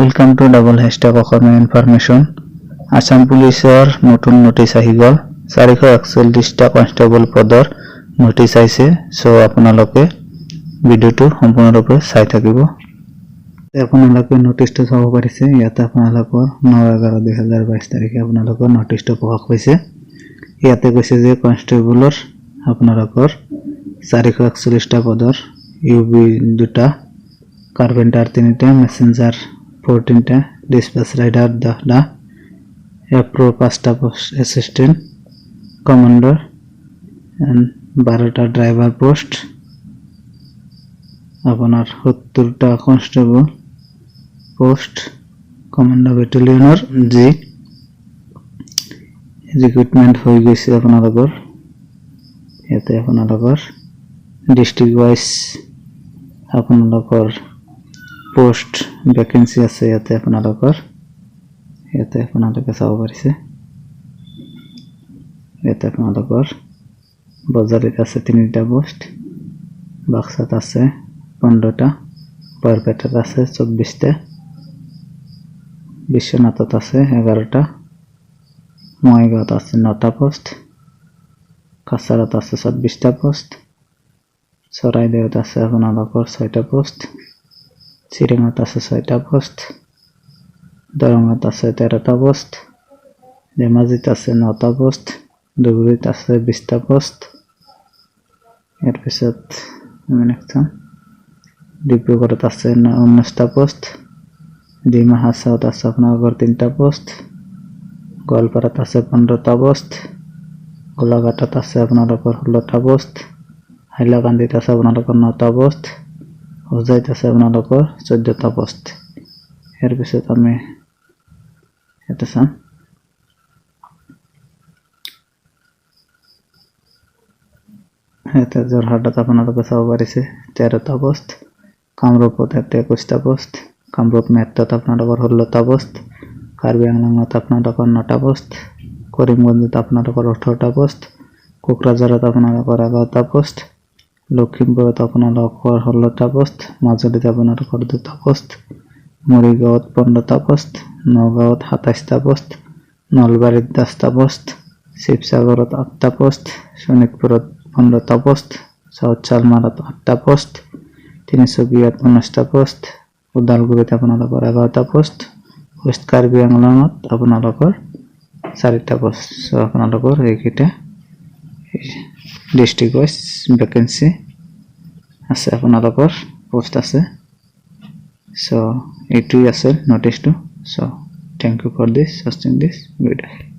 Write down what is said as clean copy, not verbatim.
Welcome to double hashtag Asomiya information. Assam পুলিচৰ নতুন notice আহি গ'ল। 441টা কনষ্টেবল পদৰ নোটিছ আহিছে। সো আপোনালোকে ভিডিওটো সম্পূৰ্ণৰূপে চাই থাকিব। আপোনালোকে নোটিছটো চাব পাৰিছে। ইয়াতে আপোনালোকৰ 9/11/2022 তাৰিখে আপোনালোকৰ নোটিছটো প্ৰকাশ পাইছে। ইয়াতে কৈছে যে কনষ্টেবলৰ আপোনালোকৰ 441টা পদৰ ইউবি 2টা, কাৰ্পেণ্টাৰ 3টা, মেসেঞ্জাৰ 14টা, ডিসপ্যাচ রাইডার 10টা, এপ্রো 5টা পোস্ট, অ্যাসিস্ট্যান্ট কমান্ডার 12টা, ড্রাইভার পোস্ট আপনার 70টা, কনস্টেবল পোস্ট, কমান্ডার ব্যাটালিয়নের জি রিক্রুটমেন্ট হয়ে গেছে আপনাদের। এতে আপনাদের ডিস্ট্রিক্ট ওয়াইজ আপনাদের পোস্ট ভ্যাকেন্সি আছে। ইয়াতে আপোনালোকে চাব পাৰিছে। ইয়াতে আপোনালোকৰ বজাৰত আছে 3টা পোষ্ট, বাক্সাত আছে 15টা, বৰপেটাত আছে 24টা, বিশ্বনাথত আছে 11টা, মৰিগাঁৱত আছে 9টা পোষ্ট, কাছাৰত আছে 24টা পোষ্ট, চৰাইদেউত আছে আপোনালোকৰ 6টা পোষ্ট, চিৰাঙত আছে 6টা পোষ্ট, দৰঙত আছে 13টা পোষ্ট, ধেমাজিত আছে 9টা পোষ্ট, ধুবুৰীত আছে 20টা পোষ্ট। ইয়াৰ পিছত ডিব্ৰুগড়ত আছে 19টা পোষ্ট, ডিমা হাছাওত আছে আপোনালোকৰ 3টা পোষ্ট, গোৱালপাৰাত আছে 15টা পোষ্ট, গোলাঘাটত আছে আপোনালোকৰ 16টা পোষ্ট, হাইলাকান্দিত আছে আপোনালোকৰ 9টা পোষ্ট, হোজাইত আছে আপোনালোকৰ 14টা পোষ্ট। ইয়াৰ পিছত আমি এটা চাম। এটা যোৰহাটত আপোনালোকে চাব পাৰিছে 13টা পোষ্ট, কামৰূপত 21টা পোষ্ট, কামৰূপ মেট্ৰত আপোনালোকৰ 16টা পোষ্ট, কাৰ্বি আংলঙত আপোনালোকৰ 9টা পোষ্ট, কৰিমগঞ্জত আপোনালোকৰ 18টা পোষ্ট, কোকৰাঝাৰত আপোনালোকৰ 11টা পোষ্ট, লখিমপুৰত আপোনালোকৰ 16টা পোষ্ট, মাজুলীত আপোনালোকৰ 2টা পোষ্ট, মৰিগাঁৱত 15টা পোষ্ট, নগাঁৱত 27টা পোষ্ট, নলবাৰীত 10টা পোষ্ট, শিৱসাগৰত 8টা পোষ্ট, শোণিতপুৰত 15টা পোষ্ট, সাউথ চালমাৰত 8টা পোষ্ট, তিনিচুকীয়াত 19টা পোষ্ট, ওদালগুৰিত আপোনালোকৰ 11টা পোষ্ট, ৱেষ্ট কাৰ্বি আংলঙত আপোনালোকৰ 4টা পোষ্ট। সো আপোনালোকৰ এইকেইটা ডিস্ট্ৰিক্ট ওয়াইজ ভ্যাকেন্সি আছে, আপোনালোকৰ পোষ্ট আছে। সো এইটোই আছে নোটিছটো। So thank you for this watching this video.